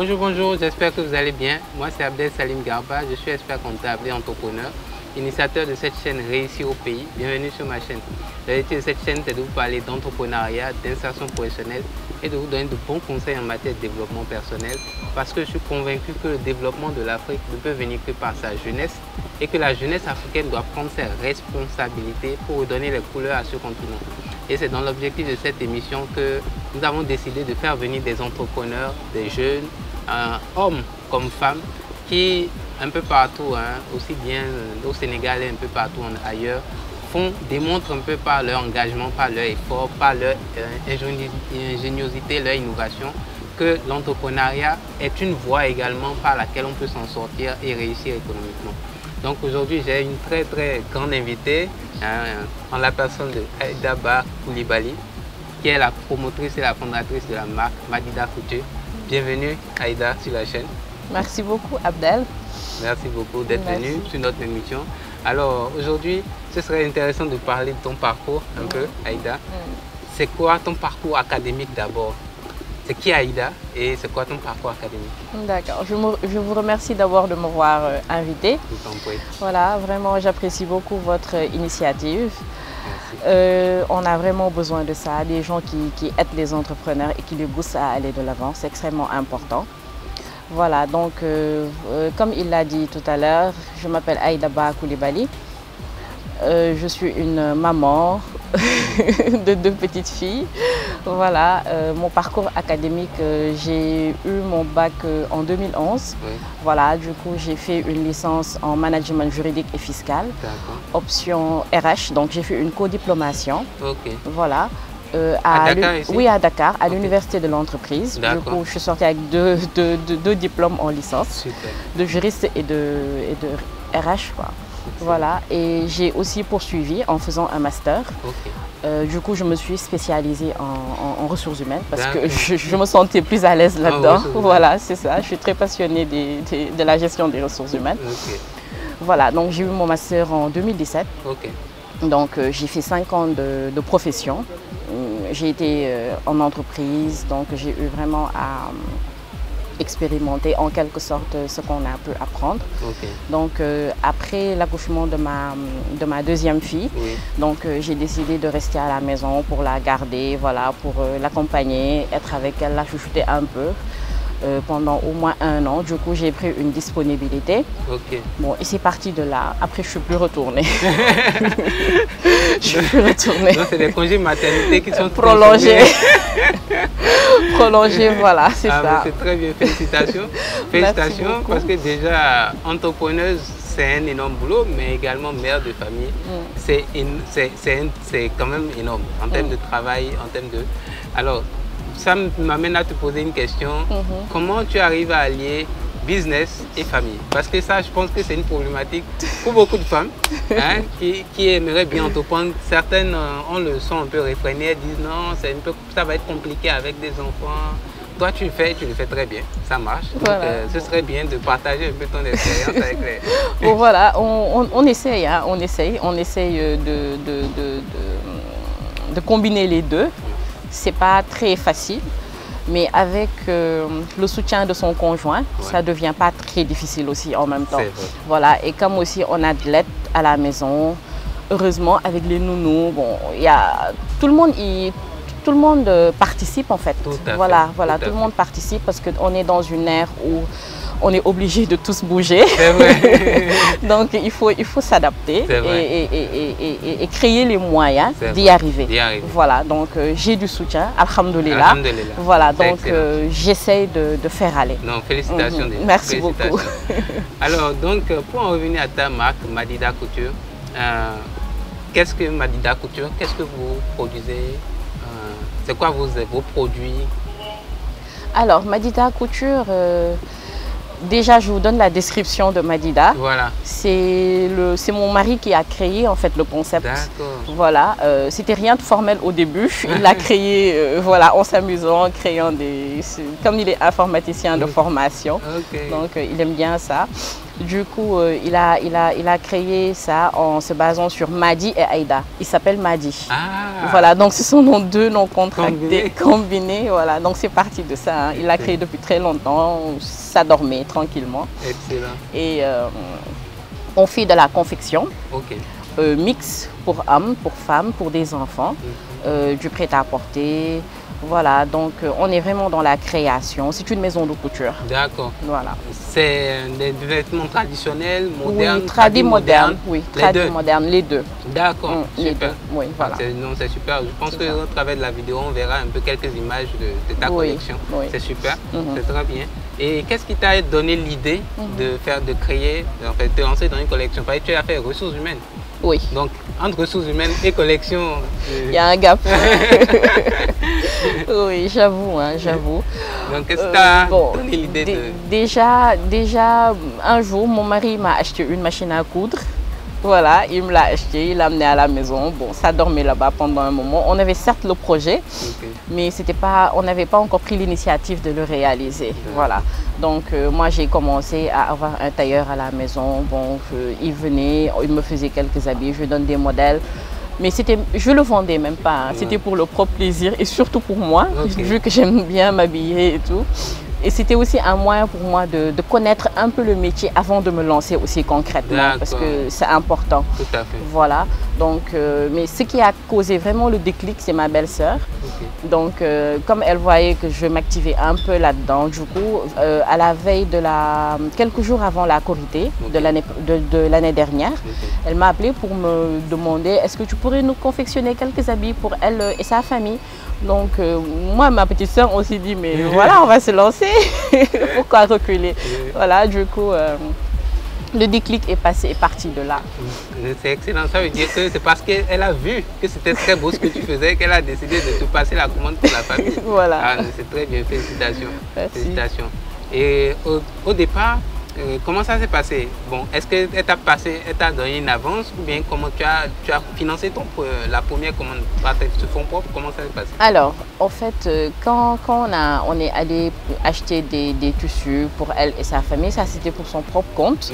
Bonjour, bonjour, j'espère que vous allez bien. Moi, c'est Abdel Salim Garba, je suis expert comptable et entrepreneur, initiateur de cette chaîne Réussir au pays. Bienvenue sur ma chaîne. L'objectif de cette chaîne, c'est de vous parler d'entrepreneuriat, d'insertion professionnelle et de vous donner de bons conseils en matière de développement personnel parce que je suis convaincu que le développement de l'Afrique ne peut venir que par sa jeunesse et que la jeunesse africaine doit prendre ses responsabilités pour redonner les couleurs à ce continent. Et c'est dans l'objectif de cette émission que nous avons décidé de faire venir des entrepreneurs, des jeunes, hommes comme femmes, qui un peu partout, aussi bien au Sénégal et un peu partout ailleurs, démontrent un peu par leur engagement, par leur effort, par leur ingéniosité, leur innovation, que l'entrepreneuriat est une voie également par laquelle on peut s'en sortir et réussir économiquement. Donc aujourd'hui, j'ai une très grande invitée, en la personne de Aïda Ba Coulibaly, qui est la promotrice et la fondatrice de la marque Madida Couture. Bienvenue Aïda sur la chaîne. Merci beaucoup Abdel. Merci beaucoup d'être venue sur notre émission. Alors aujourd'hui, ce serait intéressant de parler de ton parcours un peu, Aïda. C'est quoi ton parcours académique d'abord? C'est qui Aïda et c'est quoi ton parcours académique? D'accord, je vous remercie d'abord de m'avoir invité. Je t'en prie. Voilà, vraiment j'apprécie beaucoup votre initiative. On a vraiment besoin de ça, des gens qui aident les entrepreneurs et qui les poussent à aller de l'avant, c'est extrêmement important. Voilà, donc comme il l'a dit tout à l'heure, je m'appelle Aïda Ba Coulibaly. Je suis une maman de 2 petites filles. Voilà, mon parcours académique, j'ai eu mon bac en 2011. Oui. Voilà, du coup, j'ai fait une licence en management juridique et fiscal, option RH, donc j'ai fait une codiplomation. Okay. Voilà. À Dakar ici? Oui, à Dakar, à l'université de l'entreprise. Du coup, je suis sortie avec deux diplômes en licence, super, de juriste et de RH, quoi. Voilà, et j'ai aussi poursuivi en faisant un master. Okay. Du coup, je me suis spécialisée en ressources humaines parce que je me sentais plus à l'aise là-dedans. Voilà, c'est ça. Je suis très passionnée de la gestion des ressources humaines. Okay. Voilà, donc j'ai eu mon master en 2017. Okay. Donc j'ai fait 5 ans de profession. J'ai été en entreprise, donc j'ai eu vraiment à expérimenter en quelque sorte ce qu'on a pu apprendre. Okay. Donc après l'accouchement de ma deuxième fille, oui, donc j'ai décidé de rester à la maison pour la garder, voilà, pour l'accompagner, être avec elle, la chouchouter un peu. Pendant au moins 1 an. Du coup, j'ai pris une disponibilité. Okay. Bon, et c'est parti de là. Après, je ne suis plus retournée. Je suis plus retournée. Donc, c'est des congés maternité qui sont prolongés. Prolongés, voilà, c'est ça. C'est très bien. Félicitations. Félicitations parce que déjà, entrepreneuse, c'est un énorme boulot, mais également mère de famille. C'est quand même énorme en termes de travail, en termes de... Alors, ça m'amène à te poser une question. Comment tu arrives à allier business et famille? Parce que ça, je pense que c'est une problématique pour beaucoup de femmes qui aimeraient bien entreprendre. Certaines, on le sent un peu réfrénées, elles disent non, ça va être compliqué avec des enfants. Toi, tu le fais très bien, ça marche. Voilà. Donc, ce serait bien de partager un peu ton expérience avec les... Bon, voilà, on essaye, on essaye de combiner les deux. C'est pas très facile, mais avec le soutien de son conjoint, ça devient pas très difficile aussi en même temps. Voilà, et comme aussi on a de l'aide à la maison, heureusement avec les nounous, bon, il y a tout le monde participe en fait. Tout le monde participe parce qu'on est dans une ère où on est obligé de tous bouger. C'est vrai. Donc il faut s'adapter et créer les moyens d'y arriver. Voilà, donc j'ai du soutien, alhamdoulilah. Voilà, donc j'essaye de faire aller. Non, félicitations. Merci beaucoup. Alors, donc, pour en revenir à ta marque, Madida Couture, qu'est-ce que Madida Couture? Qu'est-ce que vous produisez? C'est quoi vos produits? Alors, Madida Couture, déjà, je vous donne la description de Madida. Voilà. C'est mon mari qui a créé en fait le concept. Voilà. C'était rien de formel au début. Il l'a créé voilà, en s'amusant, en créant des... Comme il est informaticien de formation. Okay. Donc il aime bien ça. Du coup, il a créé ça en se basant sur Madi et Aïda. Il s'appelle Madi. Ah. Voilà, donc ce sont nos deux noms contractés, combinés. Voilà, donc c'est parti de ça. Hein. Il l'a créé depuis très longtemps. Ça dormait tranquillement. Excellent. Et on fait de la confection. Ok. Mix pour hommes, pour femmes, pour des enfants, du prêt-à-porter. Voilà, donc on est vraiment dans la création. C'est une maison de couture. D'accord. Voilà. C'est des vêtements traditionnels, modernes, oui, tradis modernes. Oui, tradis modernes, les deux. D'accord, super. Oui, voilà. C'est super. Je pense qu'au travers de la vidéo, on verra un peu quelques images de ta collection. Oui. C'est super, c'est très bien. Et qu'est-ce qui t'a donné l'idée de créer, en fait, de lancer dans une collection? Parce que tu as fait ressources humaines. Oui. Donc, entre ressources humaines et collection... Il y a un gap. Oui, j'avoue, hein, j'avoue. Donc, qu'est-ce qui t'a donné l'idée de... Déjà, un jour, mon mari m'a acheté une machine à coudre. Voilà, il me l'a acheté, il l'a amené à la maison. Bon, ça dormait là-bas pendant un moment. On avait certes le projet, mais on n'avait pas encore pris l'initiative de le réaliser. Voilà. Donc, moi, j'ai commencé à avoir un tailleur à la maison. Bon, il venait, il me faisait quelques habits, je lui donne des modèles. Mais je ne le vendais même pas. Hein. C'était pour le propre plaisir et surtout pour moi, vu que j'aime bien m'habiller et tout. Et c'était aussi un moyen pour moi de connaître un peu le métier avant de me lancer aussi concrètement, parce que c'est important. Tout à fait. Voilà. Donc, mais ce qui a causé vraiment le déclic, c'est ma belle-sœur. Donc, comme elle voyait que je m'activais un peu là-dedans, du coup, à la veille quelques jours avant la Korité de l'année dernière, elle m'a appelé pour me demander est-ce que tu pourrais nous confectionner quelques habits pour elle et sa famille. Donc, moi, ma petite soeur, on s'est dit, mais voilà, on va se lancer. Pourquoi reculer? Voilà, du coup, le déclic est parti de là. C'est excellent. Ça veut dire que c'est parce qu'elle a vu que c'était très beau ce que tu faisais qu'elle a décidé de te passer la commande pour la famille. Voilà. Ah, c'est très bien. Félicitations. Merci. Félicitations. Et au départ, comment ça s'est passé? Bon, est-ce qu'elle t'a donné une avance ou bien comment tu as financé la première commande par tes fonds propres? Comment ça s'est passé? Alors, en fait, quand on est allé acheter des tissus pour elle et sa famille, ça c'était pour son propre compte.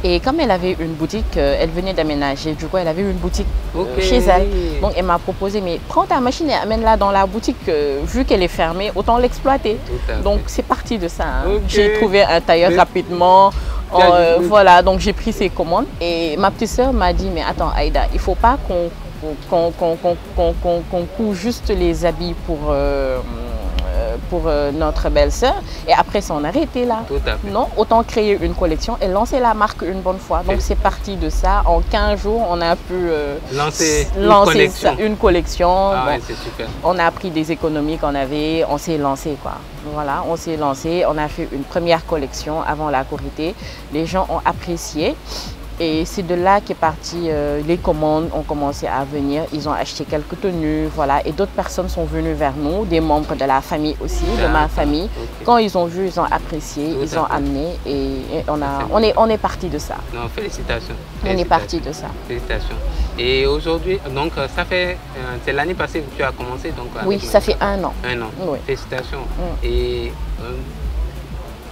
Et comme elle avait une boutique, elle venait d'aménager, du coup elle avait une boutique chez elle. Donc elle m'a proposé, mais prends ta machine et amène-la dans la boutique, vu qu'elle est fermée, autant l'exploiter. Donc c'est parti de ça. Hein. J'ai trouvé un tailleur rapidement. Voilà, donc j'ai pris ses commandes et ma petite soeur m'a dit, mais attends Aïda, il ne faut pas qu'on coud juste les habits pour notre belle-sœur et après s'en arrêter là. Non, autant créer une collection et lancer la marque une bonne fois. Donc c'est parti de ça. En 15 jours, on a pu lancer une collection. Ah, bon, ouais, c'est super. On a pris des économies qu'on avait, on s'est lancé quoi. Voilà, on s'est lancé, on a fait une première collection avant la Korité. Les gens ont apprécié. Et c'est de là qu'est parti, les commandes ont commencé à venir, ils ont acheté quelques tenues, voilà, et d'autres personnes sont venues vers nous, des membres de la famille aussi, de ma famille. Quand ils ont vu, ils ont apprécié, ils ont amené et on est parti de ça. Non, félicitations. On est parti de ça. Félicitations. Et aujourd'hui, donc ça fait, c'est l'année passée que tu as commencé donc. Oui, ça fait 1 an. 1 an. Oui. Félicitations. Et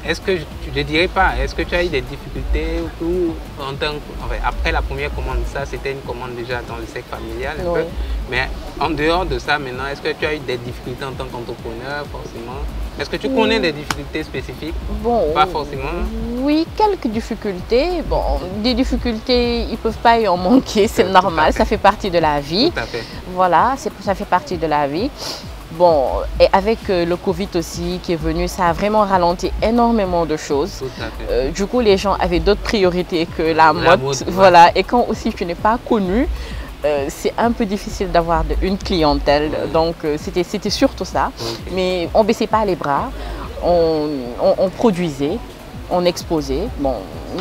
est-ce que, je ne dirais pas, est-ce que tu as eu des difficultés ou après la première commande, ça c'était une commande déjà dans le secteur familial un peu, mais en dehors de ça maintenant, est-ce que tu as eu des difficultés en tant qu'entrepreneur forcément? Est-ce que tu connais des difficultés spécifiques? Bon, pas forcément. Oui, quelques difficultés. Bon, des difficultés, ils ne peuvent pas y en manquer, c'est normal, ça fait partie de la vie. Tout à fait. Voilà, ça fait partie de la vie. Bon, et avec le Covid aussi qui est venu, ça a vraiment ralenti énormément de choses. Tout à fait. Du coup, les gens avaient d'autres priorités que la mode. Voilà. Et quand aussi tu n'es pas connu, c'est un peu difficile d'avoir une clientèle. Donc, c'était surtout ça. Mais on ne baissait pas les bras, on produisait, on exposait. Bon,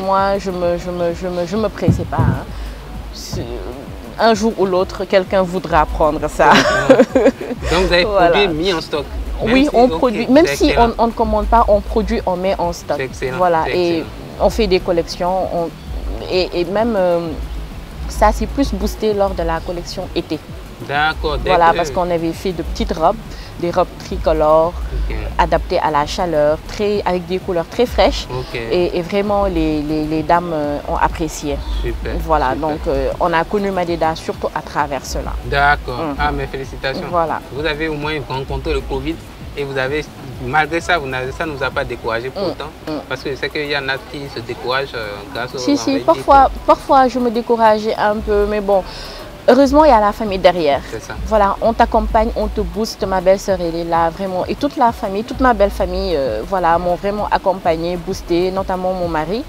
moi, je me pressais pas. Hein. Un jour ou l'autre, quelqu'un voudra prendre ça. Donc vous avez produit mis en stock? Oui, on produit. Même si on ne commande pas, on produit, on met en stock. C'est excellent. Voilà, et on fait des collections. Et même ça s'est plus boosté lors de la collection été. D'accord. Voilà, parce qu'on avait fait de petites robes, des robes tricolores, adaptées à la chaleur, avec des couleurs très fraîches. Et vraiment, les dames ont apprécié. Super. Voilà, super. donc on a connu Madida surtout à travers cela. D'accord. Ah, mes félicitations. Voilà. Vous avez au moins rencontré le Covid et vous avez, malgré ça, ça ne nous a pas découragé pour autant. Parce que je sais qu'il y en a qui se découragent grâce au... Si, parfois je me décourageais un peu, mais bon, heureusement il y a la famille derrière. C'est ça. Voilà, on t'accompagne, on te booste, ma belle-sœur elle est là vraiment. Et toute la famille, toute ma belle famille, voilà, m'ont vraiment accompagnée, boosté, notamment mon mari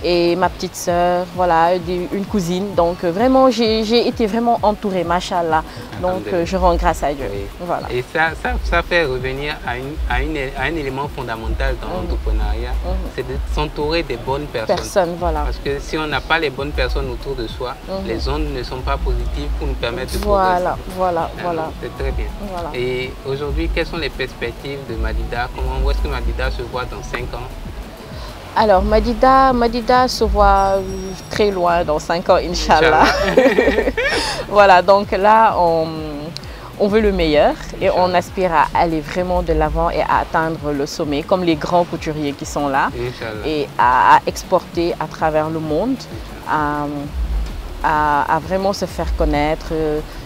et ma petite sœur, voilà, une cousine. Donc vraiment, j'ai été vraiment entourée, machallah. Donc je rends grâce à Dieu. Oui. Voilà. Et ça fait revenir à un élément fondamental dans l'entrepreneuriat, c'est de s'entourer des bonnes personnes. Voilà. Parce que si on n'a pas les bonnes personnes autour de soi, les ondes ne sont pas positives pour nous permettre de progresser. Voilà. C'est très bien. Voilà. Et aujourd'hui, quelles sont les perspectives de Madida? Où est-ce que Madida se voit dans 5 ans? Alors, Madida se voit très loin dans 5 ans, Inch'Allah. Voilà, donc là, on veut le meilleur et on aspire à aller vraiment de l'avant et à atteindre le sommet, comme les grands couturiers qui sont là, et à exporter à travers le monde, à vraiment se faire connaître,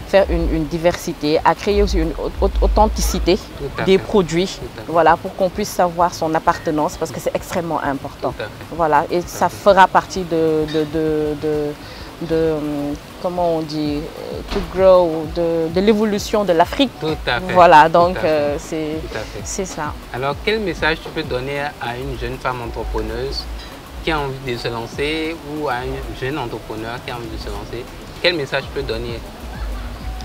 faire une diversité, à créer aussi une authenticité des produits, voilà, pour qu'on puisse savoir son appartenance, parce que c'est extrêmement important. Voilà, et ça fera partie de comment on dit, to grow, de l'évolution de l'Afrique. Tout à fait. Voilà, donc c'est ça. Alors, quel message tu peux donner à une jeune femme entrepreneuse qui a envie de se lancer, ou à un jeune entrepreneur qui a envie de se lancer? Quel message tu peux donner?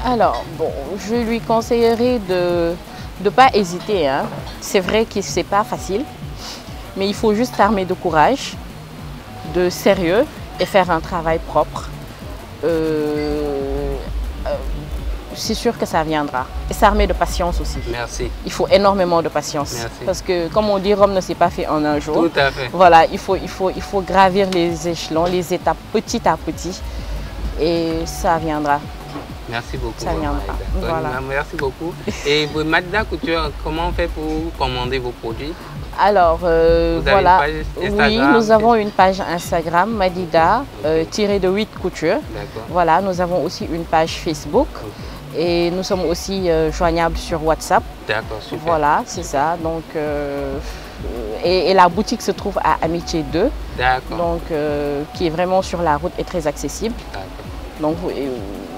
Alors, bon, je lui conseillerais de ne pas hésiter, hein. C'est vrai que ce n'est pas facile, mais il faut juste s'armer de courage, de sérieux et faire un travail propre. C'est sûr que ça viendra. Et s'armer de patience aussi. Merci. Il faut énormément de patience. Merci. Parce que, comme on dit, Rome ne s'est pas fait en un jour. Tout à fait. Voilà, il faut gravir les échelons, les étapes petit à petit. Et ça viendra. Merci beaucoup. Ça viendra. Voilà. Merci beaucoup. Et Madida Couture, comment on fait pour commander vos produits? Alors, voilà, oui, nous avons Facebook. une page Instagram, Madida, tiré de 8 coutures. Voilà, nous avons aussi une page Facebook. Et nous sommes aussi joignables sur WhatsApp. D'accord, super. Voilà, c'est ça. Donc, et la boutique se trouve à Amitié 2. D'accord. Donc, qui est vraiment sur la route et très accessible. Donc,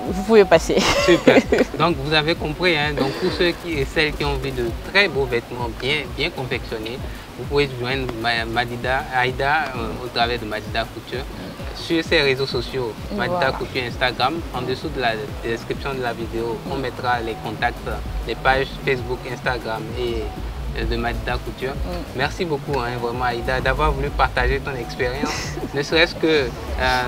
vous pouvez passer. Super. Donc, vous avez compris, hein, donc pour ceux et celles qui ont envie de très beaux vêtements bien confectionnés, vous pouvez joindre Aïda au travers de Madida Couture sur ses réseaux sociaux, Madida Couture Instagram. En dessous de la description de la vidéo, on mettra les contacts, les pages Facebook, Instagram et de Madida Couture. Merci beaucoup, hein, vraiment Aïda, d'avoir voulu partager ton expérience. Ne serait-ce que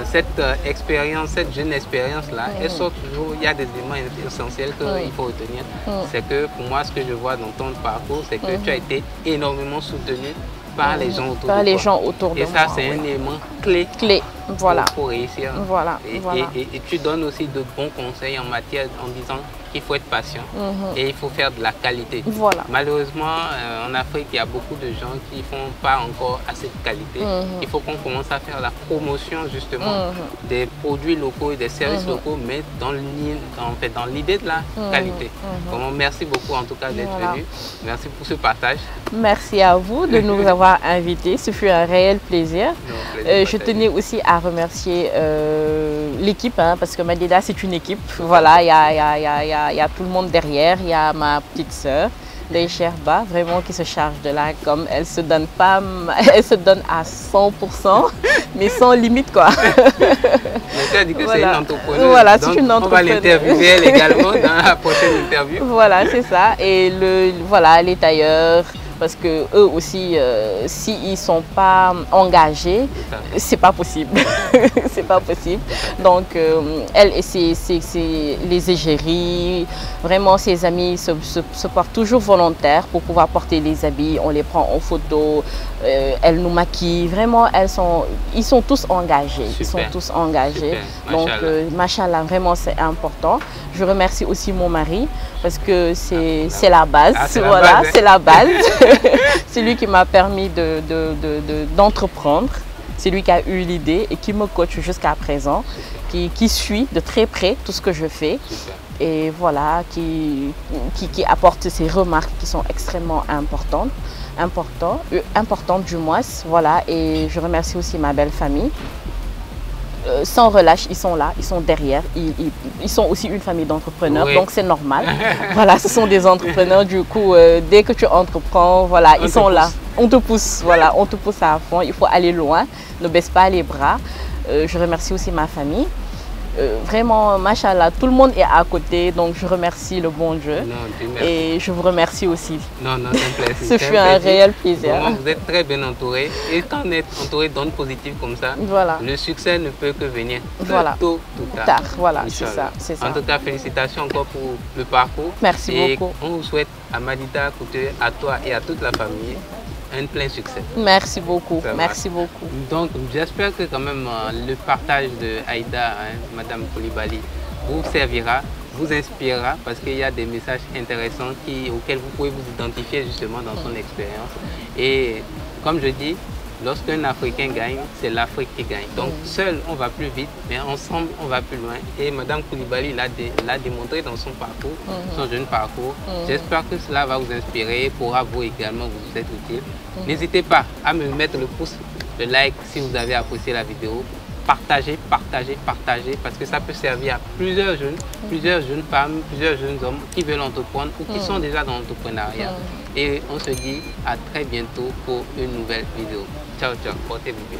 cette expérience, cette jeune expérience-là, elle sort toujours, il y a des éléments essentiels qu'il faut retenir. C'est que pour moi, ce que je vois dans ton parcours, c'est que tu as été énormément soutenu par les gens autour de toi. Et ça, c'est un élément clé. Voilà. Pour réussir. Voilà. Et tu donnes aussi de bons conseils en matière, en disant qu'il faut être patient et il faut faire de la qualité. Voilà. Malheureusement, en Afrique, il y a beaucoup de gens qui ne font pas encore assez de qualité. Il faut qu'on commence à faire la promotion justement des produits locaux et des services locaux, mais dans l'idée de la qualité. Vraiment, merci beaucoup en tout cas d'être venu. Merci pour ce partage. Merci à vous de nous avoir invités. Ce fut un réel plaisir. Je tenais aussi à remercier l'équipe, hein, parce que Madida, c'est une équipe. Voilà, il y a tout le monde derrière. Il y a ma petite sœur, Sherba, vraiment qui se charge de la com. Elle se donne pas, elle se donne à 100%, mais sans limite, quoi. Mais tu as dit que c'est une entrepreneuse. Voilà, c'est une entrepreneuse. On va l'interviewer elle également dans la prochaine interview. Voilà, c'est ça. Et les tailleurs, parce que eux aussi, s'ils ne sont pas engagés, c'est pas possible. C'est pas possible. Donc, elle et les égéries, vraiment ses amis se portent toujours volontaires pour pouvoir porter les habits. On les prend en photo, elles nous maquillent. Vraiment, ils sont tous engagés. Super. Ils sont tous engagés. Super. Donc, machallah, vraiment, c'est important. Je remercie aussi mon mari parce que c'est la base. Voilà, c'est la base. C'est lui qui m'a permis d'entreprendre. C'est lui qui a eu l'idée et qui me coach jusqu'à présent, qui suit de très près tout ce que je fais. Super. Et voilà, qui apporte ses remarques qui sont extrêmement importantes du moins. Voilà, et je remercie aussi ma belle famille. Sans relâche, ils sont là, ils sont derrière. Ils sont aussi une famille d'entrepreneurs, oui. Donc c'est normal. Voilà, ce sont des entrepreneurs. Du coup, dès que tu entreprends, voilà, ils sont là. On te pousse, voilà, on te pousse à fond. Il faut aller loin, ne baisse pas les bras. Je remercie aussi ma famille. Vraiment, machallah, tout le monde est à côté, donc je remercie le bon Dieu. Non, et je vous remercie aussi. Non, c'est un plaisir. Ce fut un réel plaisir. Vraiment, vous êtes très bien entouré. Et quand on est entouré d'ondes positives comme ça, voilà. Le succès ne peut que venir tôt ou tard. Voilà, c'est ça. En tout cas, félicitations encore pour le parcours. Merci beaucoup. On vous souhaite à Madida Couture, à toi et à toute la famille, un plein succès. Merci beaucoup, merci beaucoup. Donc j'espère que quand même le partage de Aïda, Madame Coulibaly, vous servira, vous inspirera parce qu'il y a des messages intéressants auxquels vous pouvez vous identifier justement dans son expérience. Et comme je dis, lorsqu'un Africain gagne, c'est l'Afrique qui gagne. Donc seul on va plus vite, mais ensemble on va plus loin. Et Madame Coulibaly l'a démontré dans son parcours, son jeune parcours. J'espère que cela va vous inspirer et pourra vous également vous être utile. N'hésitez pas à me mettre le pouce, le like si vous avez apprécié la vidéo. Partagez, parce que ça peut servir à plusieurs jeunes femmes, plusieurs jeunes hommes qui veulent entreprendre ou qui sont déjà dans l'entrepreneuriat. Et on se dit à très bientôt pour une nouvelle vidéo. Ciao, ciao, portez-vous bien.